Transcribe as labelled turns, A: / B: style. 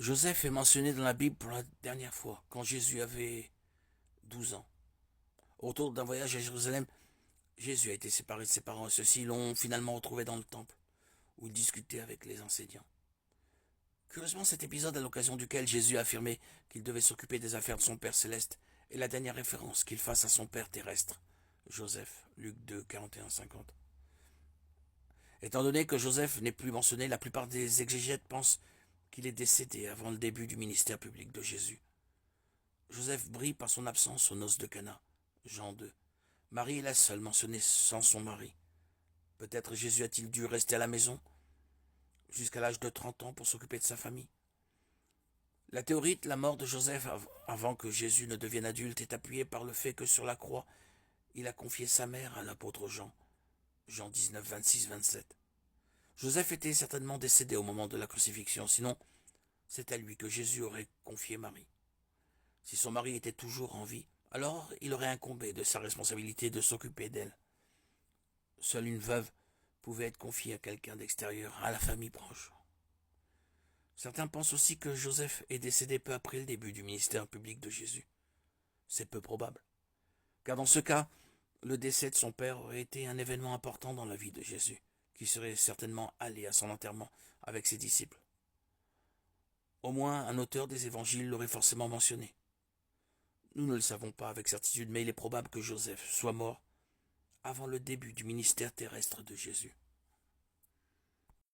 A: Joseph est mentionné dans la Bible pour la dernière fois, quand Jésus avait 12 ans. Au retour d'un voyage à Jérusalem, Jésus a été séparé de ses parents et ceux-ci l'ont finalement retrouvé dans le temple, où il discutait avec les enseignants. Curieusement, cet épisode à l'occasion duquel Jésus a affirmé qu'il devait s'occuper des affaires de son Père céleste est la dernière référence qu'il fasse à son Père terrestre, Joseph, Luc 2, 41-50. Étant donné que Joseph n'est plus mentionné, la plupart des exégètes pensent qu'il est décédé avant le début du ministère public de Jésus. Joseph brille par son absence aux noces de Cana, Jean 2. Marie est la seule mentionnée sans son mari. Peut-être Jésus a-t-il dû rester à la maison jusqu'à l'âge de 30 ans pour s'occuper de sa famille. La théorie de la mort de Joseph avant que Jésus ne devienne adulte est appuyée par le fait que sur la croix, il a confié sa mère à l'apôtre Jean, Jean 19, 26, 27. Joseph était certainement décédé au moment de la crucifixion, sinon c'est à lui que Jésus aurait confié Marie. Si son mari était toujours en vie, alors il aurait incombé de sa responsabilité de s'occuper d'elle. Seule une veuve pouvait être confiée à quelqu'un d'extérieur, à la famille proche. Certains pensent aussi que Joseph est décédé peu après le début du ministère public de Jésus. C'est peu probable, car dans ce cas, le décès de son père aurait été un événement important dans la vie de Jésus, qui serait certainement allé à son enterrement avec ses disciples. Au moins un auteur des évangiles l'aurait forcément mentionné. Nous ne le savons pas avec certitude, mais il est probable que Joseph soit mort avant le début du ministère terrestre de Jésus.